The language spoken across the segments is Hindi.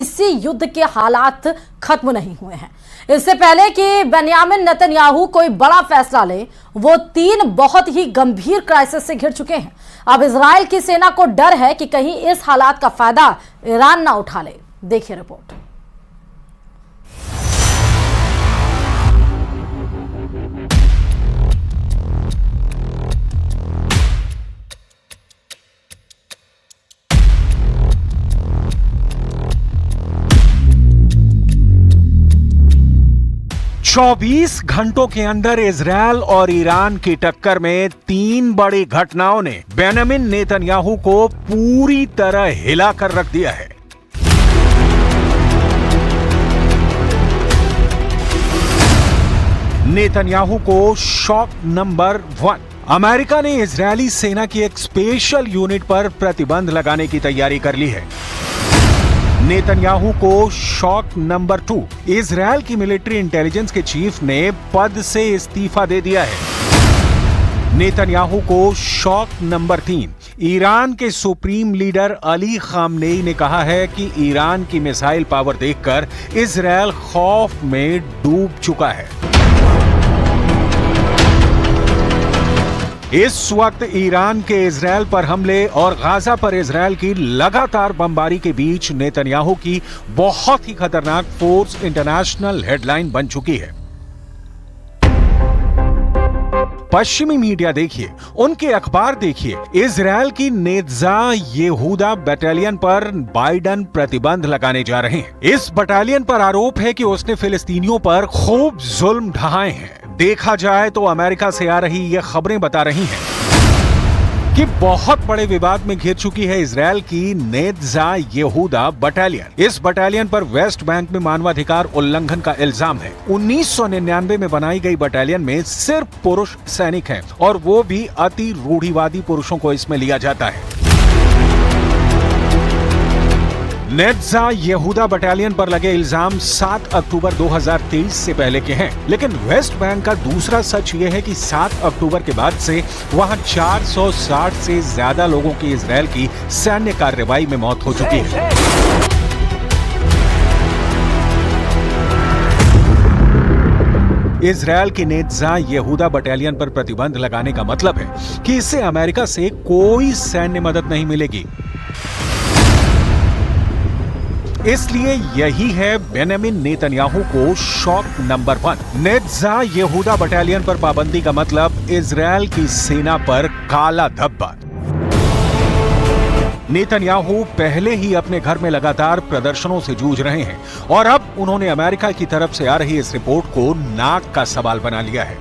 इसी युद्ध के हालात खत्म नहीं हुए हैं। इससे पहले कि बेन्यामिन नेतन्याहू कोई बड़ा फैसला ले, वो 3 बहुत ही गंभीर क्राइसिस से घिर चुके हैं। अब इजराइल की सेना को डर है कि कहीं इस हालात का फायदा ईरान ना उठा ले। देखिए रिपोर्ट। 24 घंटों के अंदर इजरायल और ईरान की टक्कर में 3 बड़ी घटनाओं ने बेन्यामिन नेतन्याहू को पूरी तरह हिलाकर रख दिया है। नेतन्याहू को शॉक नंबर 1। अमेरिका ने इजरायली सेना की एक स्पेशल यूनिट पर प्रतिबंध लगाने की तैयारी कर ली है। नेतन्याहू को शॉक नंबर 2। इजरायल की मिलिट्री इंटेलिजेंस के चीफ ने पद से इस्तीफा दे दिया है। नेतन्याहू को शॉक नंबर 3। ईरान के सुप्रीम लीडर अली खामनेई ने कहा है कि ईरान की मिसाइल पावर देखकर इजरायल खौफ में डूब चुका है। इस वक्त ईरान के इजरायल पर हमले और गाजा पर इजरायल की लगातार बमबारी के बीच नेतन्याहू की बहुत ही खतरनाक फोर्स इंटरनेशनल हेडलाइन बन चुकी है। पश्चिमी मीडिया देखिए, उनके अखबार देखिए, इजरायल की नेत्जा यहूदा बटालियन पर बाइडन प्रतिबंध लगाने जा रहे हैं। इस बटालियन पर आरोप है कि उसने फिलिस्तीनियों पर खूब जुल्म ढाए हैं। देखा जाए तो अमेरिका से आ रही ये खबरें बता रही हैं कि बहुत बड़े विवाद में घिर चुकी है इजरायल की नेत्जा यहूदा बटालियन। इस बटालियन पर वेस्ट बैंक में मानवाधिकार उल्लंघन का इल्जाम है। 1999 में बनाई गई बटालियन में सिर्फ पुरुष सैनिक हैं और वो भी अति रूढ़िवादी पुरुषों को इसमें लिया जाता है। नेत्जा यहूदा बटालियन पर लगे इल्जाम 7 अक्टूबर 2023 से पहले के हैं, लेकिन वेस्ट बैंक का दूसरा सच यह है कि 7 अक्टूबर के बाद से वहां 460 से ज्यादा लोगों की इजरायल की सैन्य कार्रवाई में मौत हो चुकी है। इजरायल की नेत्जा यहूदा बटालियन पर प्रतिबंध लगाने का मतलब है कि इससे अमेरिका से कोई सैन्य मदद नहीं मिलेगी। इसलिए यही है बेन्यामिन नेतन्याहू को शॉक नंबर 1। नेत्जा यहूदा बटालियन पर पाबंदी का मतलब इजरायल की सेना पर काला धब्बा। नेतन्याहू पहले ही अपने घर में लगातार प्रदर्शनों से जूझ रहे हैं और अब उन्होंने अमेरिका की तरफ से आ रही इस रिपोर्ट को नाक का सवाल बना लिया है।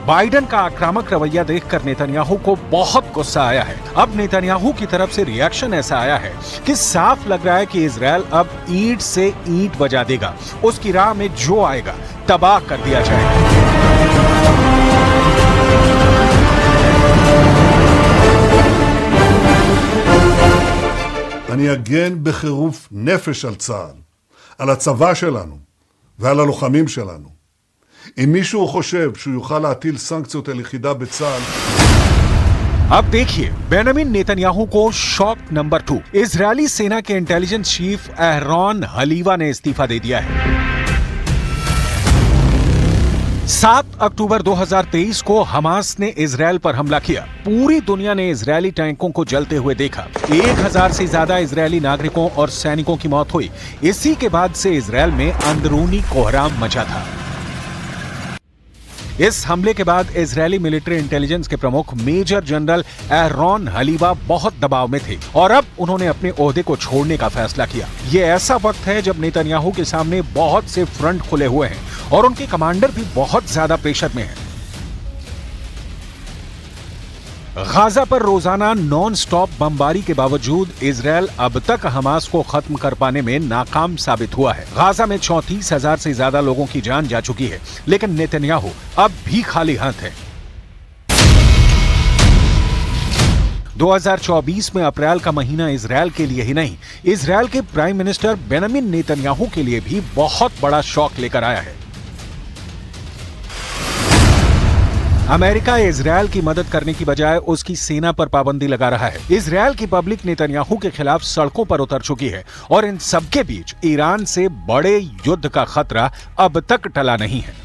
बाइडन का आक्रामक रवैया देखकर नेतन्याहू को बहुत गुस्सा आया है। अब नेतन्याहू की तरफ से रिएक्शन ऐसा आया है कि साफ लग रहा है कि इजरायल अब ईंट से ईंट बजा देगा। उसकी राह में जो आएगा तबाह कर दिया जाएगा। אני אגן בחירוף נפש על צה"ל, על הצבא שלנו ועל הלוחמים שלנו. אם מישהו חושב שהוא יוכל להטיל סנקציות על יחידה בצה"ל, अब देखिए, बेन्यामिन नेतन्याहू को शॉक नंबर 2। इजरायली सेना के इंटेलिजेंस चीफ एहरॉन हलीवा ने इस्तीफा दे दिया है। 7 अक्टूबर 2023 को हमास ने इजरायल पर हमला किया। पूरी दुनिया ने इजरायली टैंकों को जलते हुए देखा। 1000 से ज्यादा इजरायली नागरिकों और सैनिकों की मौत हुई। इसी के बाद से इजरायल में अंदरूनी कोहराम मचा था। इस हमले के बाद इजरायली मिलिट्री इंटेलिजेंस के प्रमुख मेजर जनरल एहरॉन हलीवा बहुत दबाव में थे और अब उन्होंने अपने ओहदे को छोड़ने का फैसला किया। ये ऐसा वक्त है जब नेतन्याहू के सामने बहुत से फ्रंट खुले हुए हैं और उनके कमांडर भी बहुत ज्यादा प्रेशर में हैं। गाजा पर रोजाना नॉन स्टॉप बमबारी के बावजूद इजरायल अब तक हमास को खत्म कर पाने में नाकाम साबित हुआ है। गाजा में 34,000 से ज्यादा लोगों की जान जा चुकी है, लेकिन नेतन्याहू अब भी खाली हाथ है। 2024 में अप्रैल का महीना इजरायल के लिए ही नहीं, इजरायल के प्राइम मिनिस्टर बेन्यामिन नेतन्याहू के लिए भी बहुत बड़ा शॉक लेकर आया है। अमेरिका इजरायल की मदद करने की बजाय उसकी सेना पर पाबंदी लगा रहा है। इजरायल की पब्लिक नेतन्याहू के खिलाफ सड़कों पर उतर चुकी है और इन सबके बीच ईरान से बड़े युद्ध का खतरा अब तक टला नहीं है।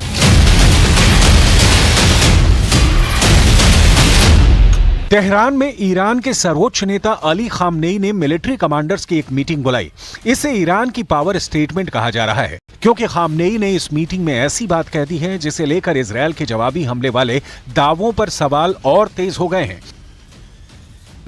तेहरान में ईरान के सर्वोच्च नेता अली खामनेई ने मिलिट्री कमांडर्स की एक मीटिंग बुलाई। इसे ईरान की पावर स्टेटमेंट कहा जा रहा है, क्योंकि खामनेई ने इस मीटिंग में ऐसी बात कह दी है जिसे लेकर इजरायल के जवाबी हमले वाले दावों पर सवाल और तेज हो गए हैं।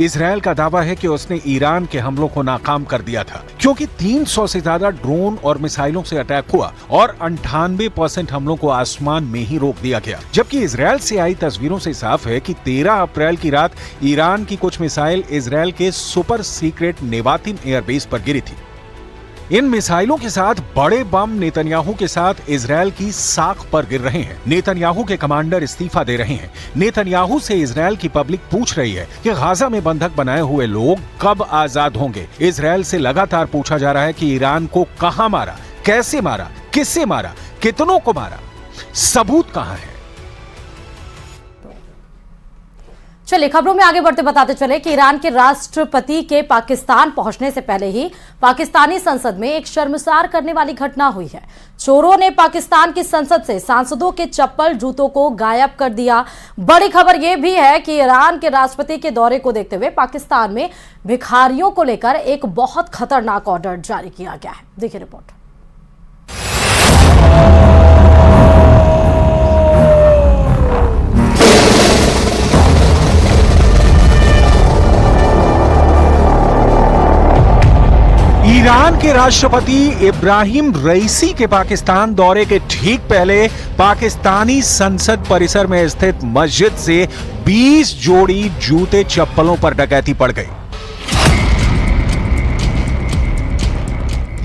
इजरायल का दावा है कि उसने ईरान के हमलों को नाकाम कर दिया था, क्योंकि 300 से ज्यादा ड्रोन और मिसाइलों से अटैक हुआ और 98% हमलों को आसमान में ही रोक दिया गया। जबकि इजरायल से आई तस्वीरों से साफ है कि 13 अप्रैल की रात ईरान की कुछ मिसाइल इजरायल के सुपर सीक्रेट नेवातिम एयरबेस पर गिरी थी। इन मिसाइलों के साथ बड़े बम नेतन्याहू के साथ इजरायल की साख पर गिर रहे हैं। नेतन्याहू के कमांडर इस्तीफा दे रहे हैं। नेतन्याहू से इजरायल की पब्लिक पूछ रही है कि गाजा में बंधक बनाए हुए लोग कब आजाद होंगे। इजरायल से लगातार पूछा जा रहा है कि ईरान को कहां मारा, कैसे मारा, किससे मारा, कितनों को मारा, सबूत कहां है। चलिए खबरों में आगे बढ़ते बताते चले कि ईरान के राष्ट्रपति के पाकिस्तान पहुंचने से पहले ही पाकिस्तानी संसद में एक शर्मसार करने वाली घटना हुई है। चोरों ने पाकिस्तान की संसद से सांसदों के चप्पल जूतों को गायब कर दिया। बड़ी खबर यह भी है कि ईरान के राष्ट्रपति के दौरे को देखते हुए पाकिस्तान में भिखारियों को लेकर एक बहुत खतरनाक ऑर्डर जारी किया गया है। देखिए रिपोर्ट। ईरान के राष्ट्रपति इब्राहिम रईसी के पाकिस्तान दौरे के ठीक पहले पाकिस्तानी संसद परिसर में स्थित मस्जिद से 20 जोड़ी जूते चप्पलों पर डकैती पड़ गई।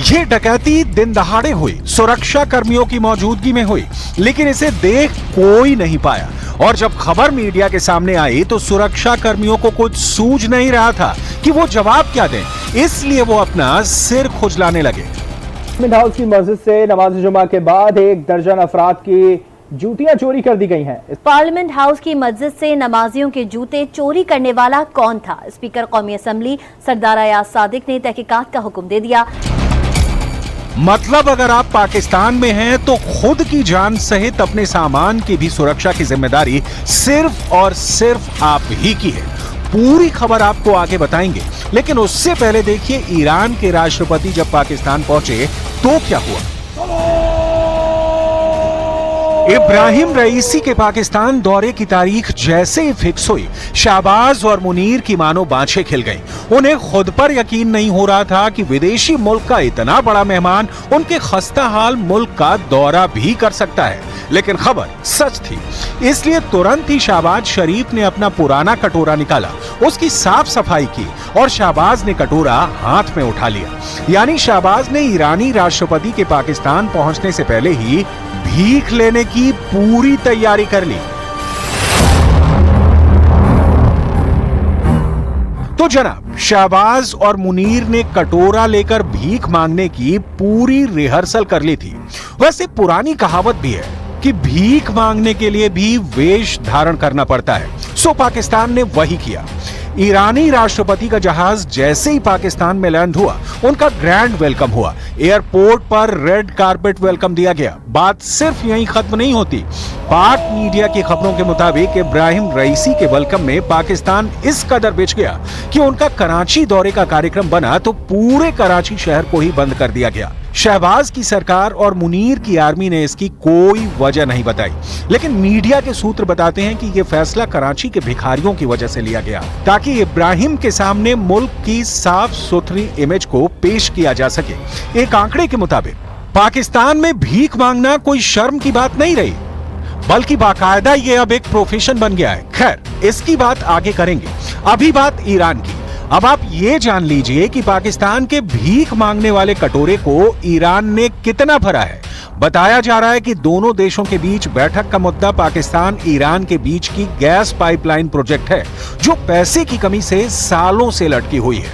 ये डकैती दिन दहाड़े हुई, सुरक्षा कर्मियों की मौजूदगी में हुई, लेकिन इसे देख कोई नहीं पाया और जब खबर मीडिया के सामने आई तो सुरक्षा कर्मियों को कुछ सूझ नहीं रहा था कि वो जवाब क्या दें, इसलिए वो अपना सिर खुजलाने लगे। पार्लियामेंट हाउस की मस्जिद से नमाज जुमा के बाद 1 दर्जन अफराद की जूतियां चोरी कर दी गई हैं। पार्लियामेंट हाउस की मस्जिद से नमाजियों के जूते चोरी करने वाला कौन था? स्पीकर कौमी असम्बली सरदार अयाज सादिक ने तहकीकात का हुक्म दे दिया। मतलब अगर आप पाकिस्तान में हैं तो खुद की जान सहित अपने सामान की भी सुरक्षा की जिम्मेदारी सिर्फ और सिर्फ आप ही की है। पूरी खबर आपको आगे बताएंगे, लेकिन उससे पहले देखिए ईरान के राष्ट्रपति जब पाकिस्तान पहुंचे तो क्या हुआ। इब्राहिम रईसी के पाकिस्तान दौरे की तारीख जैसे ही फिक्स हुई, शाहबाज और मुनीर की मानो बाँछें खिल गईं। उन्हें खुद पर यकीन नहीं हो रहा था कि विदेशी मुल्क का इतना बड़ा मेहमान उनके खस्ता हाल मुल्क का दौरा भी कर सकता है। लेकिन खबर सच थी, इसलिए तुरंत ही शाहबाज शरीफ ने अपना पुराना कटोरा निकाला, उसकी साफ सफाई की और शाहबाज ने कटोरा हाथ में उठा लिया। यानी शाहबाज ने ईरानी राष्ट्रपति के पाकिस्तान पहुंचने से पहले ही भीख लेने की पूरी तैयारी कर ली। तो जनाब, शाहबाज और मुनीर ने कटोरा लेकर भीख मांगने की पूरी रिहर्सल कर ली थी। वैसे पुरानी कहावत भी है कि भीख मांगने के लिए भी वेश धारण करना पड़ता है। सो पाकिस्तान ने वही किया। ईरानी राष्ट्रपति का जहाज जैसे ही पाकिस्तान में लैंड हुआ, उनका ग्रैंड वेलकम हुआ। एयरपोर्ट पर रेड कारपेट वेलकम दिया गया। बात सिर्फ यहीं खत्म नहीं होती। पाक मीडिया की खबरों के मुताबिक इब्राहिम रईसी के वेलकम में पाकिस्तान इस कदर बिछ गया कि उनका कराची दौरे का कार्यक्रम बना तो पूरे कराची शहर को ही बंद कर दिया गया। शहबाज की सरकार और मुनीर की आर्मी ने इसकी कोई वजह नहीं बताई, लेकिन मीडिया के सूत्र बताते हैं कि यह फैसला कराची के भिखारियों की वजह से लिया गया, ताकि इब्राहिम के सामने मुल्क की साफ सुथरी इमेज को पेश किया जा सके। एक आंकड़े के मुताबिक पाकिस्तान में भीख मांगना कोई शर्म की बात नहीं रही, बल्कि बाकायदा ये अब एक प्रोफेशन बन गया है। खैर, इसकी बात आगे करेंगे। अभी बात ईरान की। अब आप ये जान लीजिए कि पाकिस्तान के भीख मांगने वाले कटोरे को ईरान ने कितना भरा है। बताया जा रहा है कि दोनों देशों के बीच बैठक का मुद्दा पाकिस्तान ईरान के बीच की गैस पाइपलाइन प्रोजेक्ट है, जो पैसे की कमी से सालों से लटकी हुई है।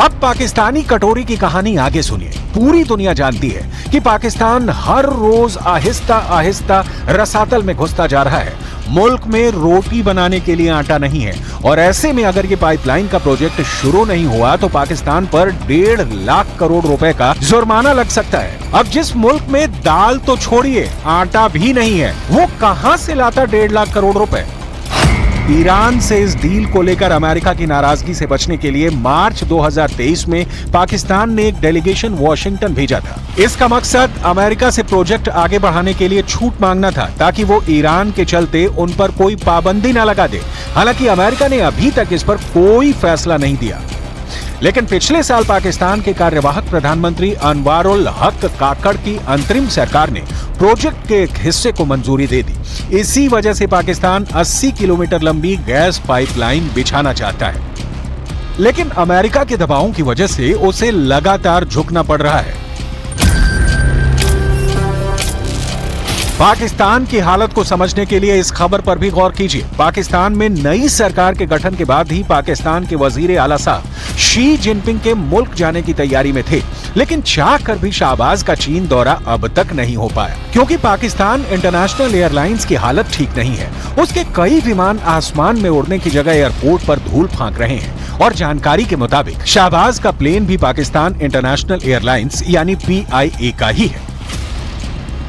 अब पाकिस्तानी कटोरी की कहानी आगे सुनिए। पूरी दुनिया जानती है कि पाकिस्तान हर रोज आहिस्ता आहिस्ता रसातल में घुसता जा रहा है। मुल्क में रोटी बनाने के लिए आटा नहीं है और ऐसे में अगर ये पाइपलाइन का प्रोजेक्ट शुरू नहीं हुआ तो पाकिस्तान पर 1.5 लाख करोड़ रुपए का जुर्माना लग सकता है। अब जिस मुल्क में दाल तो छोड़िए आटा भी नहीं है, वो कहां से लाता 1.5 लाख करोड़ रुपए? ईरान से इस डील को लेकर अमेरिका की नाराजगी से बचने के लिए मार्च 2023 में पाकिस्तान ने एक डेलीगेशन वॉशिंगटन भेजा था। इसका मकसद अमेरिका से प्रोजेक्ट आगे बढ़ाने के लिए छूट मांगना था, ताकि वो ईरान के चलते उन पर कोई पाबंदी न लगा दे। हालांकि अमेरिका ने अभी तक इस पर कोई फैसला नहीं दिया। लेकिन पिछले साल पाकिस्तान के कार्यवाहक प्रधानमंत्री अनवारुल हक काकड़ की अंतरिम सरकार ने प्रोजेक्ट के एक हिस्से को मंजूरी दे दी। इसी वजह से पाकिस्तान 80 किलोमीटर लंबी गैस पाइपलाइन बिछाना चाहता है, लेकिन अमेरिका के दबावों की वजह से उसे लगातार झुकना पड़ रहा है। पाकिस्तान की हालत को समझने के लिए इस खबर पर भी गौर कीजिए। पाकिस्तान में नई सरकार के गठन के बाद ही पाकिस्तान के वजीर आला साहब शी जिनपिंग के मुल्क जाने की तैयारी में थे, लेकिन चाह कर भी शाहबाज का चीन दौरा अब तक नहीं हो पाया, क्योंकि पाकिस्तान इंटरनेशनल एयरलाइंस की हालत ठीक नहीं है। उसके कई विमान आसमान में उड़ने की जगह एयरपोर्ट पर धूल फांक रहे हैं और जानकारी के मुताबिक शाहबाज का प्लेन भी पाकिस्तान इंटरनेशनल एयरलाइंस यानी PIA का ही है।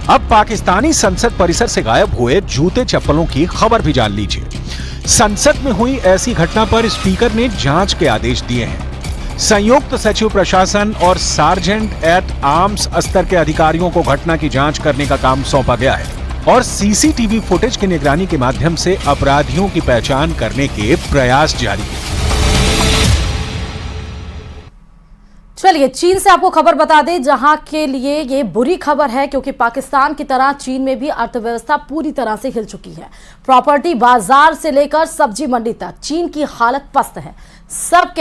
अब पाकिस्तानी संसद परिसर से गायब हुए जूते चप्पलों की खबर भी जान लीजिए। संसद में हुई ऐसी घटना पर स्पीकर ने जांच के आदेश दिए हैं। संयुक्त सचिव प्रशासन और सार्जेंट एट आर्म्स स्तर के अधिकारियों को घटना की जांच करने का काम सौंपा गया है और CCTV फुटेज की निगरानी के माध्यम से अपराधियों की पहचान करने के प्रयास जारी है। चलिए चीन से आपको खबर बता दें, जहां के लिए ये बुरी खबर है, क्योंकि पाकिस्तान की तरह चीन में भी अर्थव्यवस्था पूरी तरह से हिल चुकी है। प्रॉपर्टी बाजार से लेकर सब्जी मंडी तक चीन की हालत पस्त है। सब